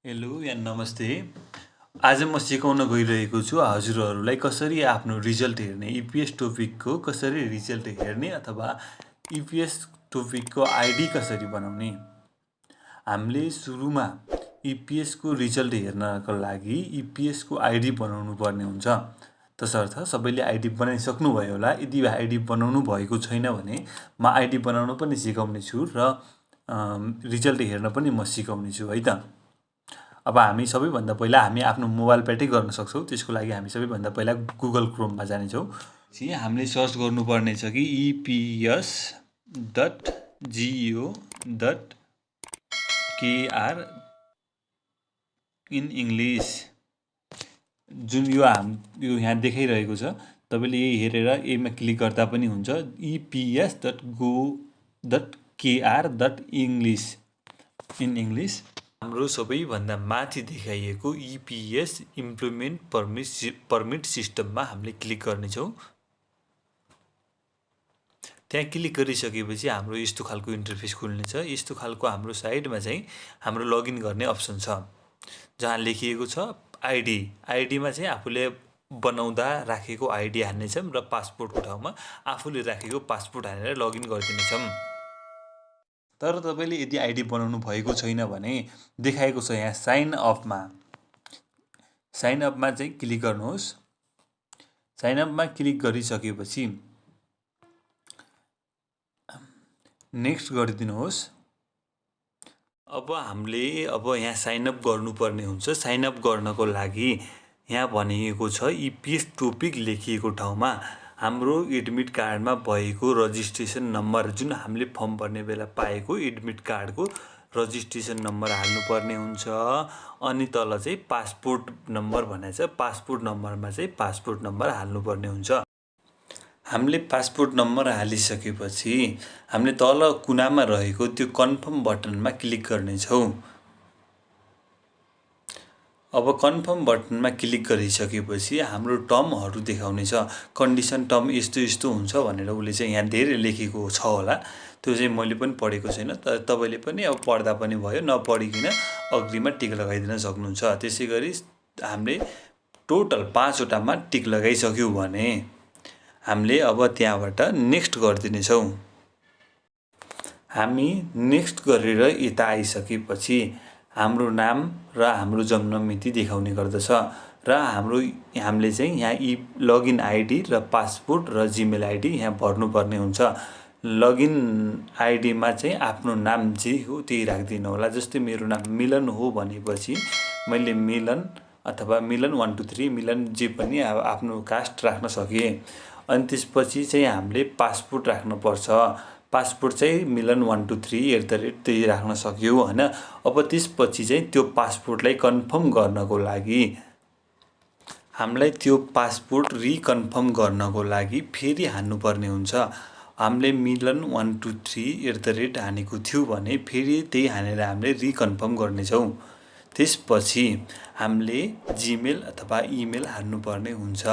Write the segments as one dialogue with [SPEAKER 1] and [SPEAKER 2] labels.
[SPEAKER 1] Hello या नमस्ते। आज म सिकाउन गइरहेको छु हजुरहरूलाई कसरी आफ्नो रिजल्ट हेर्ने, इपिएस टोपिकको कसरी रिजल्ट हेर्ने अथवा इपिएस टोपिकको आइडी कसरी बनाउने। हामीले सुरुमा इपिएसको रिजल्ट हेर्नको लागि इपिएसको आइडी बनाउनु पर्ने हुन्छ। तसर्थ सबैले आइडी बनाइसक्नुभयो होला। यदि आइडी बनाउनु भएको छैन भने म आइडी बनाउन पनि सिकाउने छु र रिजल्ट हेर्न पनि म सिकाउने छु है त। अब हामी सबैभन्दा पहिला हामी आफ्नो मोबाइलबाटै गर्न सक्छौँ। त्यसको लागि हामी सबैभन्दा पहिला गुगल क्रोममा जानेछौँ। हामीले सर्च गर्नुपर्ने छ कि eps.go.kr इन इङ्ग्लिस, जुन यो यहाँ देखाइरहेको छ। तपाईँले यही हेरेर यसमा क्लिक गर्दा पनि हुन्छ। eps.go.kr.english in English. हाम्रो सबैभन्दा माथि देखाइएको इपिएस इम्प्लिमेन्ट पर्मिट सिस्टममा हामीले क्लिक गर्नेछौँ। त्यहाँ क्लिक गरिसकेपछि हाम्रो यस्तो खालको इन्टरफेस खुल्नेछ। यस्तो खालको हाम्रो साइडमा चाहिँ हाम्रो लगइन गर्ने अप्सन छ, जहाँ लेखिएको छ आइडी। आइडीमा चाहिँ आफूले बनाउँदा राखेको आइडी हाल्नेछौँ र पासपोर्टको ठाउँमा आफूले राखेको पासपोर्ट हालेर लगइन गरिदिनेछौँ। तर तपाईँले यदि आइडी बनाउनु भएको छैन भने देखाएको छ यहाँ साइन अपमा चाहिँ क्लिक गर्नुहोस्। साइन अपमा क्लिक गरिसकेपछि नेक्स्ट गरिदिनुहोस्। अब हामीले यहाँ साइन अप गर्नुपर्ने हुन्छ। साइन अप गर्नको लागि यहाँ भनिएको छ इपिएस टोपिक लेखिएको ठाउँमा हाम्रो एडमिट कार्डमा भएको रजिस्ट्रेसन नम्बर, जुन हामीले फर्म भर्ने बेला पाएको एडमिट कार्डको रजिस्ट्रेसन नम्बर हाल्नुपर्ने हुन्छ। अनि तल चाहिँ पासपोर्ट नम्बर भनेको छ। पासपोर्ट नम्बरमा चाहिँ पासपोर्ट नम्बर हाल्नुपर्ने हुन्छ। हामीले पासपोर्ट नम्बर हालिसकेपछि हामीले तल कुनामा रहेको त्यो कन्फर्म बटनमा क्लिक गर्नेछौँ। अब कन्फर्म बटनमा क्लिक गरिसकेपछि हाम्रो टर्महरू देखाउनेछ। कन्डिसन टर्म यस्तो यस्तो हुन्छ भनेर उसले चाहिँ यहाँ धेरै लेखेको छ होला। त्यो चाहिँ मैले पनि पढेको छैन, तर तपाईँले पनि अब पढ्दा पनि भयो, नपढिकन अग्रीमा टिक लगाइदिन सक्नुहुन्छ। त्यसै गरी हामीले टोटल 5 वटामा टिक लगाइसक्यौँ भने हामीले अब त्यहाँबाट नेक्स्ट गरिदिनेछौँ। हामी नेक्स्ट गरेर यता आइसकेपछि हाम्रो नाम र हाम्रो जन्म मिति देखाउने गर्दछ र हामीले चाहिँ यहाँ लगइन आइडी र पासपोर्ट र जिमेल आइडी यहाँ भर्नुपर्ने हुन्छ। लगइन आइडीमा चाहिँ आफ्नो नाम जे हो त्यही राखिदिनु होला। जस्तै मेरो नाम मिलन हो भनेपछि मैले मिलन अथवा मिलन 1 2 3 मिलन जे पनि आफ्नो कास्ट राख्न सकेँ। अनि त्यसपछि चाहिँ हामीले पासपोर्ट राख्नुपर्छ। पासपोर्ट चाहिँ मिलन 1 2 3 त्यही राख्न सक्यो होइन। अब त्यसपछि चाहिँ त्यो पासपोर्टलाई कन्फर्म गर्नको लागि हामीलाई त्यो पासपोर्ट रिकन्फर्म गर्नको लागि फेरि हान्नुपर्ने हुन्छ। हामीले मिलन 1 2 3 हानेको थियो भने फेरि त्यही हानेर हामीले रिकन्फर्म गर्नेछौँ। त्यसपछि हामीले जिमेल अथवा इमेल हाल्नुपर्ने हुन्छ।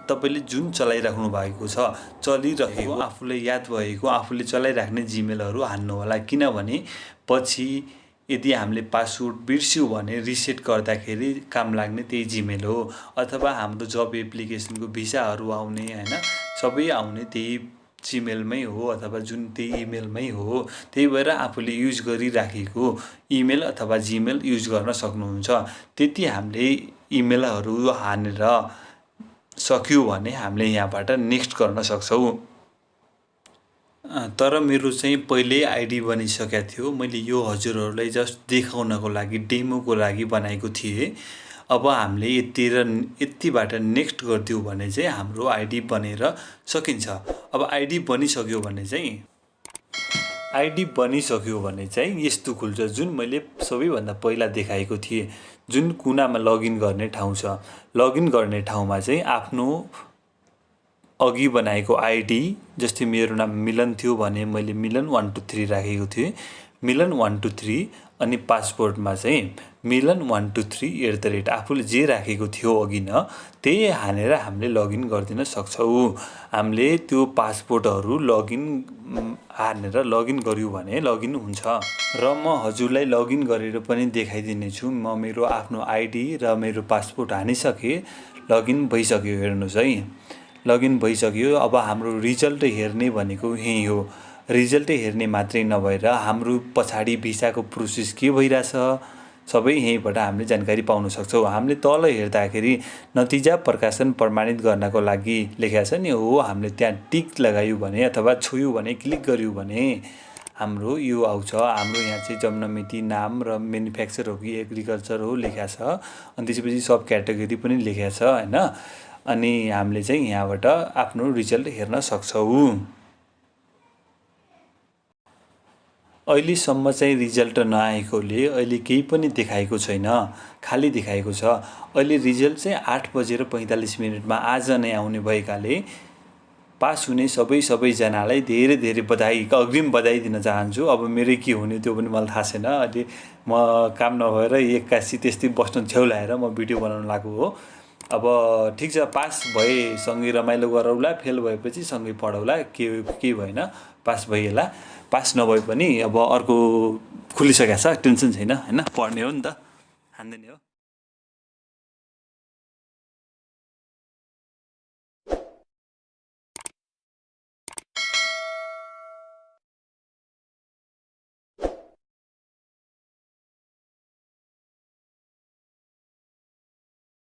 [SPEAKER 1] तपाईँले जुन चलाइराख्नु भएको छ, चलिरहेको आफूले याद भएको आफूले चलाइराख्ने जिमेलहरू हाल्नु होला। किनभने पछि यदि हामीले पासवर्ड बिर्स्यौँ भने रिसेट गर्दाखेरि काम लाग्ने त्यही जिमेल हो। अथवा हाम्रो जब एप्लिकेसनको भिसाहरू आउने होइन, सबै आउने त्यही जिमेलमै हो अथवा जुन त्यही इमेलमै हो। त्यही भएर आफूले युज गरिराखेको इमेल अथवा जिमेल युज गर्न सक्नुहुन्छ। त्यति हामीले इमेलहरू हानेर सक्यो भने हामीले यहाँबाट नेक्स्ट गर्न सक्छौँ। तर मेरो चाहिँ पहिल्यै आइडी बनिसकेको थियो। मैले यो हजुरहरूलाई जस्ट देखाउनको लागि, डेमोको लागि बनाएको थिएँ। अब हामीले यतिबाट नेक्स्ट गरिदियो भने चाहिँ हाम्रो आइडी बनेर सकिन्छ। अब आइडी बनिसक्यो भने चाहिँ यस्तो खुल्छ, जुन मैले सबैभन्दा पहिला देखाएको थिएँ। जुन कुनामा लगइन गर्ने ठाउँ छ, लगइन गर्ने ठाउँमा चाहिँ आफ्नो अघि बनाएको आइडी, जस्तै मेरो नाम मिलन थियो भने मैले मिलन 1 2 3 राखेको थिएँ। मिलन 1 2 3 अनि पासपोर्टमा चाहिँ मिलन 123 आफूले जे राखेको थियो अघि न त्यही हानेर हामीले लगइन गरिदिन सक्छौँ। हामीले त्यो पासपोर्टहरू हानेर लगइन गर्यौँ भने लगइन हुन्छ। र म हजुरलाई लगइन गरेर पनि देखाइदिनेछु। म मेरो आफ्नो आइडी र मेरो पासपोर्ट हानिसकेँ, लगइन भइसक्यो। हेर्नुहोस् है, लगइन भइसक्यो। अब हाम्रो रिजल्ट हेर्ने भनेको यही हो। रिजल्ट हेर्ने मात्रै नभएर हाम्रो पछाडि भिसाको प्रोसेस के भइरहेछ सबै यहीँबाट हामीले जानकारी पाउन सक्छौँ। हामीले तल हेर्दाखेरि नतिजा प्रकाशन प्रमाणित गर्नको लागि लेखेको छ नि, हो हामीले त्यहाँ टिक लगायौँ भने अथवा छोयौँ भने, क्लिक गऱ्यौँ भने हाम्रो यो आउँछ। हाम्रो यहाँ चाहिँ जन्म मिति, नाम र म्यानुफ्याक्चर हो कि एग्रिकल्चर हो लेखेको छ। अनि त्यसपछि सब क्याटेगोरी पनि लेखेको छ होइन। अनि हामीले चाहिँ यहाँबाट आफ्नो रिजल्ट हेर्न सक्छौँ। अहिलेसम्म चाहिँ रिजल्ट नआएकोले अहिले केही पनि देखाएको छैन, खाली देखाएको छ। अहिले रिजल्ट चाहिँ 8:45 आज नै आउने भएकाले पास हुने सबैजनालाई धेरै धेरै बधाई, अग्रिम बधाई दिन चाहन्छु। अब मेरै के हुने त्यो पनि मलाई थाहा छैन। अहिले म काम नभएर एक्कासी त्यस्तै बस्न छेउलाएर म भिडियो बनाउन लागेको हो। अब ठिक छ, पास भए सँगै रमाइलो गरौँला, फेल भएपछि सँगै पढौँला, केही भएन, पास भइहाल्ला। पास नभए पनि अब अर्को खुलिसकेको छ, टेन्सन छैन होइन, पढ्ने हो नि त, हान्दिने हो।